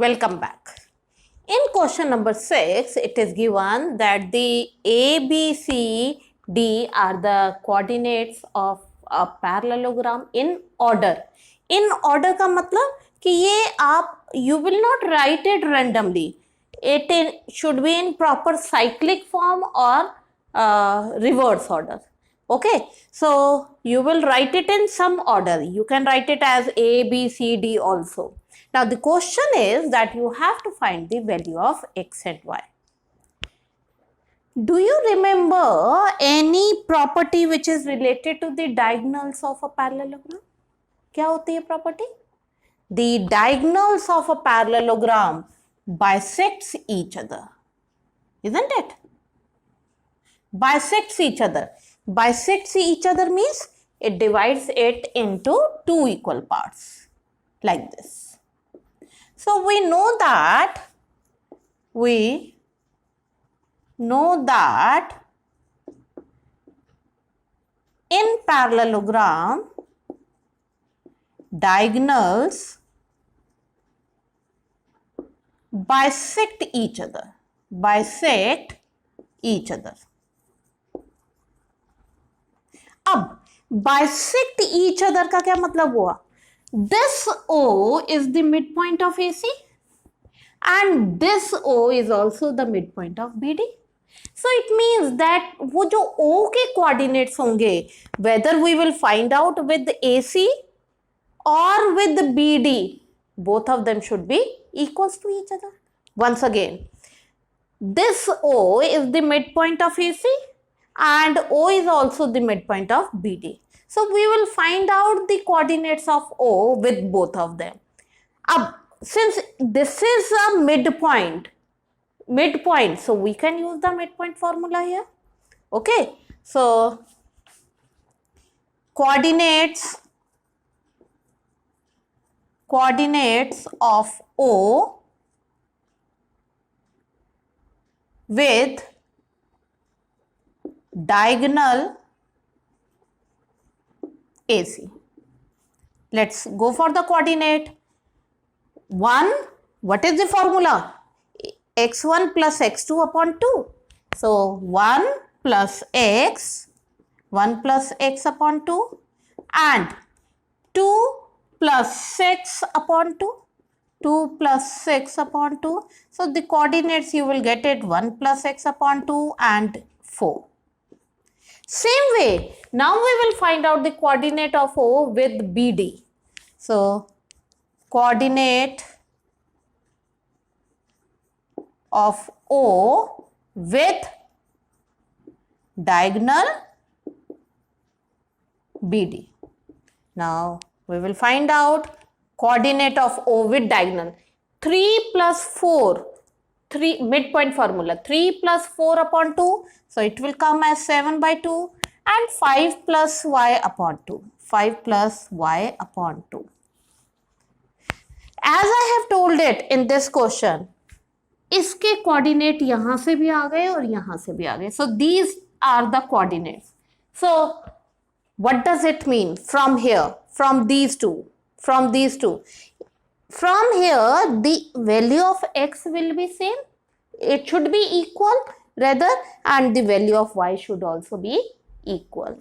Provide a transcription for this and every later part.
Welcome back. In question number 6, it is given that the A, B, C, D are the coordinates of a parallelogram in order. In order का मतलब कि ये आप you will not write it randomly. It should be in proper cyclic form or reverse order. Okay, so you will write it in some order. You can write it as A, B, C, D also. Now the question is that you have to find the value of x and y. Do you remember any property which is related to the diagonals of a parallelogram? क्या होती है property? The diagonals of a parallelogram bisects each other, isn't it? Bisects each other. Bisects each other means it divides it into two equal parts like this. So we know that in parallelogram diagonals bisect each other. अब bisect each other का क्या मतलब हुआ? This O is the midpoint of AC and this O is also the midpoint of BD. So it means that वो जो O के coordinates होंगे, whether we will find out with AC or with BD, both of them should be equals to each other. Once again, this O is the midpoint of AC and O is also the midpoint of BD. So we will find out the coordinates of O with both of them. Since this is a midpoint, so we can use the midpoint formula here. Okay, so coordinates of O with diagonal AC. Let's go for the coordinate. 1, what is the formula? x1 plus x2 upon 2. So 1 plus x upon 2 and 2 plus 6 upon 2. 2 plus 6 upon 2. So the coordinates you will get it 1 plus x upon 2 and 4. Same way, now we will find out the coordinate of O with BD. So coordinate of O with diagonal BD. Now we will find out coordinate of O with diagonal. 3 plus 4, midpoint formula, 3 plus 4 upon 2. So it will come as 7 by 2 and 5 plus y upon 2. 5 plus y upon 2. As I have told it in this question, इसके coordinate यहाँ से भी आ गए और यहाँ से भी आ गए. So these are the coordinates. So what does it mean from here, from these two? From here, the value of x will be same. It should be equal rather, and the value of y should also be equal.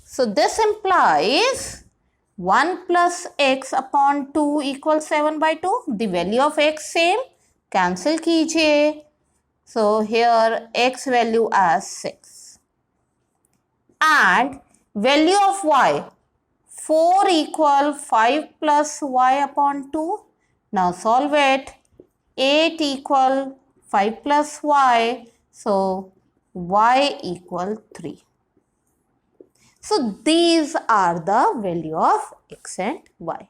So this implies 1 plus x upon 2 equals 7 by 2. The value of x same. Cancel कीजिए. So here x value as 6. And value of y, 4 equal 5 plus y upon 2. Now solve it. 8 equal 5 plus y. So y equal 3. So these are the value of x and y.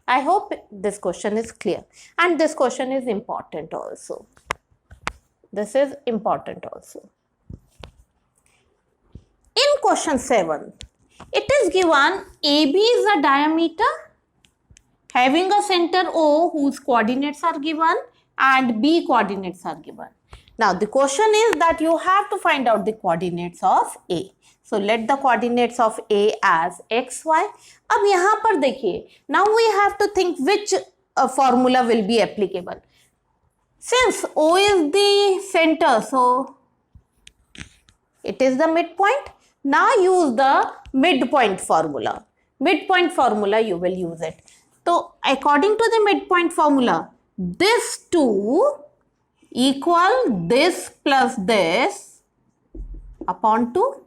I hope this question is clear. And this question is important also. This is important also. In question 7, it is given AB is a diameter having a center O whose coordinates are given and B coordinates are given. Now the question is that you have to find out the coordinates of A. So let the coordinates of A as x, y. अब यहाँ पर देखिए, now we have to think which formula will be applicable. Since O is the center, so it is the midpoint. Now use the midpoint formula. Midpoint formula you will use it. So according to the midpoint formula, this 2 equal this plus this upon 2.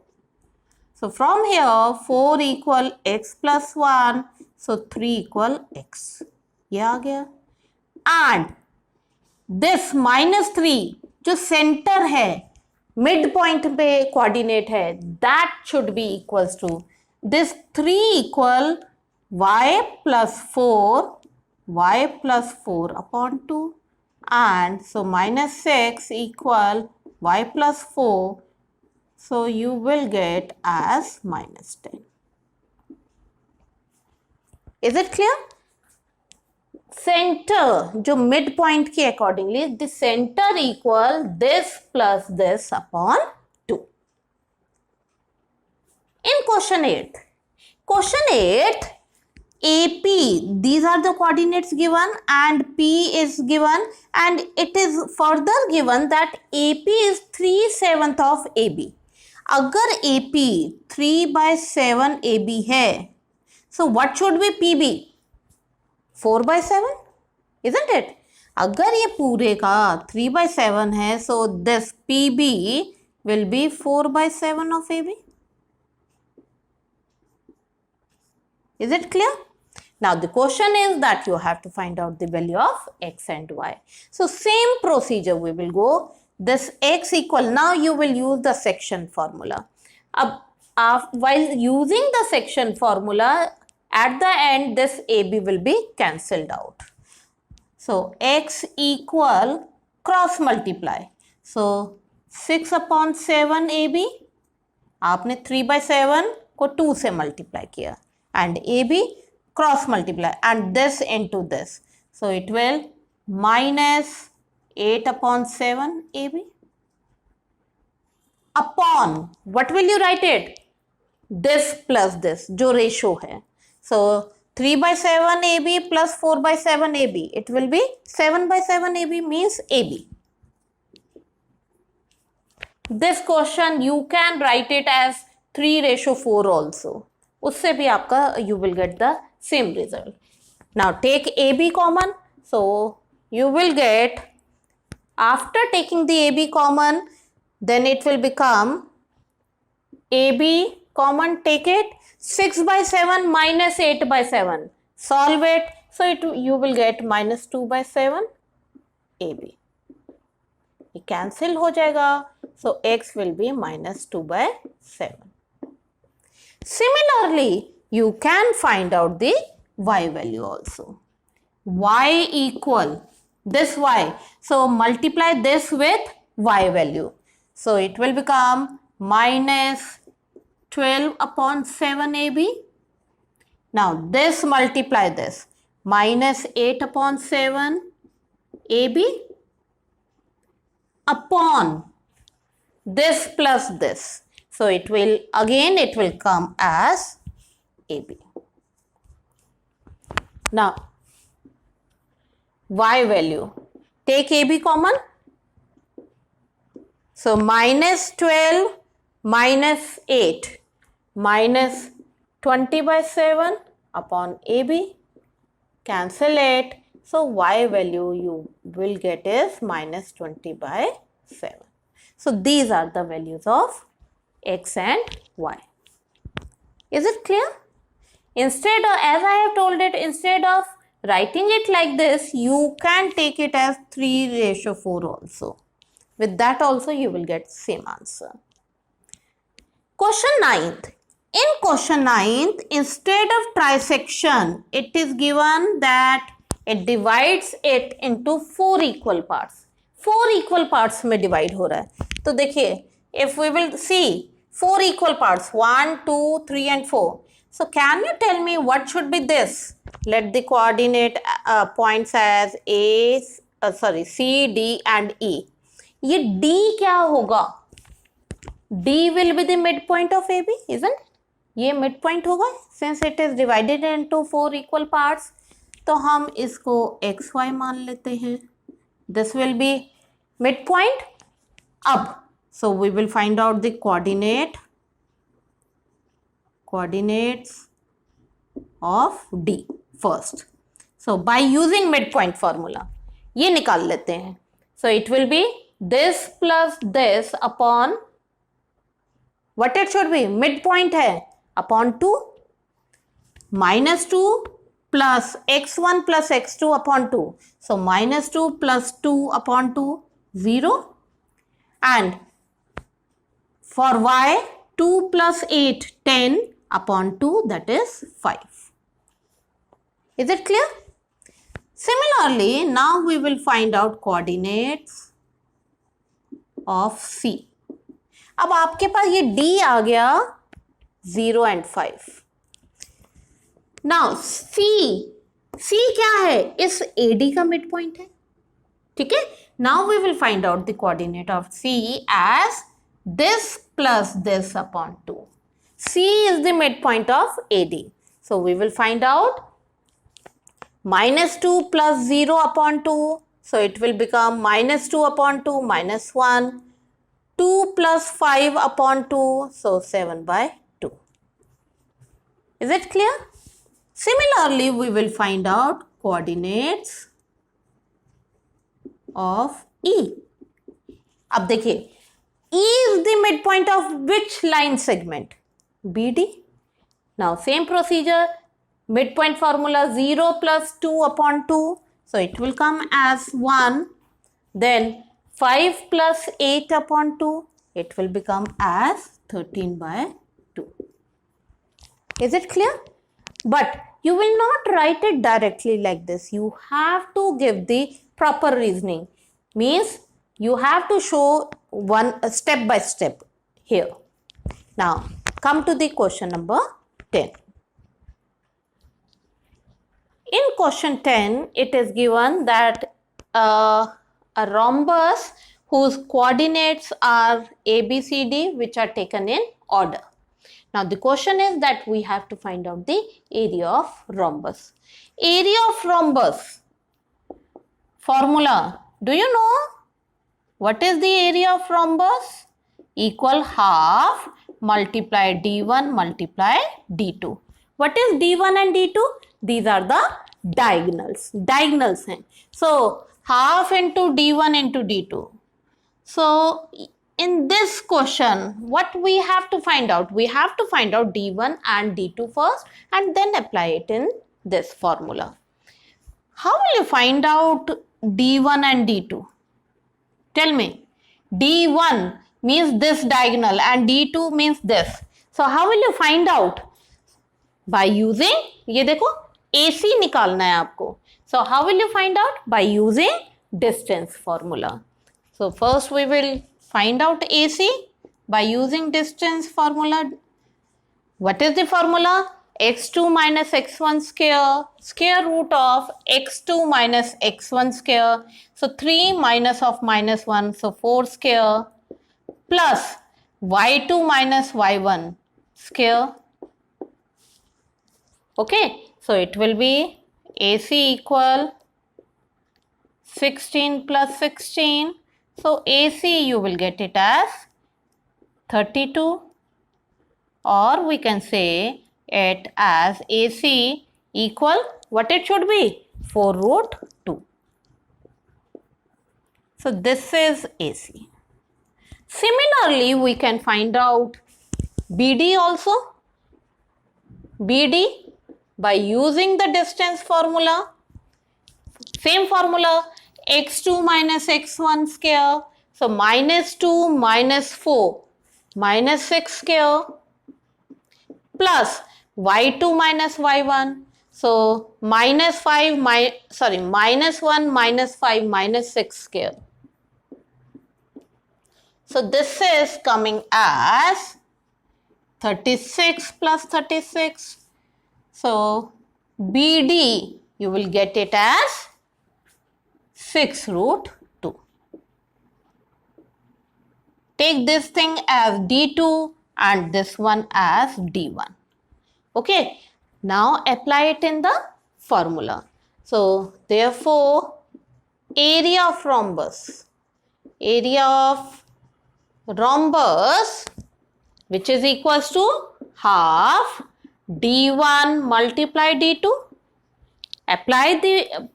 So from here 4 equal x plus 1, so 3 equal x. ये आ गया. And this minus 3 जो centre है, mid point पे coordinate है, that should be equals to this 3 equal y plus 4 upon 2, and so minus 6 equal y plus 4, so you will get as minus 10. Is it clear? Center जो mid point के accordingly the centre equal this plus this upon 2. In question 8, AP, these are the coordinates given and P is given, and it is further given that AP is 3/7 of AB. अगर AP 3/7 AB है, so what should be PB? 4/7, isn't it? अगर ये पूरे का 3/7 है, so this PB will be 4/7 of AB. Is it clear? Now the question is that you have to find out the value of x and y. So same procedure we will go. This x equal, now you will use the section formula. While using the section formula, at the end this AB will be cancelled out. So x equal cross multiply. So 6 upon 7 AB, आपने 3/7 को 2 से multiply किया, and AB cross multiply and this into this. So it will minus 8 upon 7 AB upon, what will you write it? This plus this, जो ratio है. So 3/7 AB plus 4/7 AB, it will be 7/7 AB means AB. This question you can write it as 3/4 also. उससे भी आपका you will get the same result. Now take AB common. So you will get, after taking the AB common, then it will become AB common, take it, 6/7 minus 8/7, solve it, so you will get minus 2/7 AB. ये cancel हो जाएगा, so x will be minus 2/7. Similarly, you can find out the y value also. Y equal this y, so multiply this with y value, so it will become minus 12 upon 7 AB. Now this multiply this, minus 8 upon 7 AB upon this plus this. So it will come as AB. Now y value, take AB common. So minus 12 minus 8 minus 20/7 upon AB, cancel it, so y value you will get is minus 20/7. So these are the values of x and y. Is it clear? Instead of, as I have told it, instead of writing it like this, you can take it as 3/4 also. With that also you will get same answer. Question 9th. In question 9th, instead of trisection, it is given that it divides it into 4 equal parts. 4 equal parts में divide हो रहा है. तो देखिए, if we will see 4 equal parts, 1, 2, 3 and 4. So can you tell me what should be this? Let the coordinate points as C, D and E. ये D क्या होगा? D will be the midpoint of AB, isn't it? ये midpoint होगा since it is divided into 4 equal parts. तो हम इसको xy मान लेते हैं. This will be midpoint. अब so we will find out the coordinates of D first. So by using midpoint formula ये निकाल लेते हैं. So it will be this plus this upon what it should be, midpoint है, upon 2, minus 2 plus x1 plus x2 upon 2. So minus 2 plus 2 upon 2, 0. And for y, 2 plus 8, 10 upon 2, that is 5. Is it clear? Similarly, now we will find out coordinates of C. अब आपके पास ये D आ गया 0 and 5. Now C क्या है? इस AD का mid point है. ठीक है. Now we will find out the coordinate of C as this plus this upon 2. C is the midpoint of AD. So we will find out minus 2 plus 0 upon 2. So it will become minus 2 upon 2 minus 1. 2 plus 5 upon 2. So 7 by 2. Is it clear? Similarly, we will find out coordinates of E. अब देखिए, E is the midpoint of which line segment? BD. Now same procedure, midpoint formula 0 plus 2 upon 2. So it will come as 1. Then 5 plus 8 upon 2. It will become as 13 by 2. Is it clear? But you will not write it directly like this. You have to give the proper reasoning. Means you have to show one step by step here. Now come to the question number 10. In question 10, it is given that a rhombus whose coordinates are A, B, C, D, which are taken in order. Now the question is that we have to find out the area of rhombus. Area of rhombus formula. Do you know what is the area of rhombus? Equal half multiply D1 multiply D2. What is D1 and D2? These are the diagonals. Diagonals हैं. So half into D1 into D2. So in this question, what we have to find out? We have to find out D1 and D2 first and then apply it in this formula. How will you find out D1 and D2? Tell me. D1 means this diagonal and D2 means this. So how will you find out? By using, ये देखो AC निकालना है आपको. So how will you find out? By using distance formula. So first we will find out AC by using distance formula. What is the formula? X2 minus x1 square root of x2 minus x1 square. So 3 minus of minus 1, so 4 square plus y2 minus y1 square. Okay, so it will be AC equal 16 plus 16. So AC you will get it as 32, or we can say it as AC equal what it should be, 4 root 2. So this is AC. Similarly, we can find out BD also. BD by using the distance formula. Same formula, x2 minus x1 square. So minus 2 minus 4 minus 6 square plus y2 minus y1. So minus 1 minus 5 minus 6 square. So this is coming as 36 plus 36. So BD you will get it as 6 root 2. Take this thing as D2 and this one as D1. Okay. Now apply it in the formula. So therefore area of rhombus which is equals to half d1 multiply d2.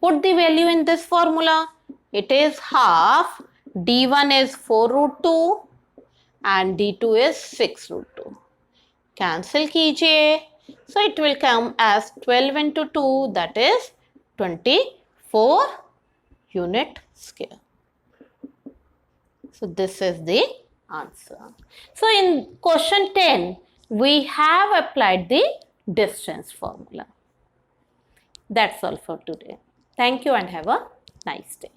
Put the value in this formula. It is half d1 is 4 root 2 and d2 is 6 root 2. Cancel कीजिए. So it will come as 12 into 2, that is 24 unit square. So this is the answer. So in question 10, we have applied the distance formula. That's all for today. Thank you and have a nice day.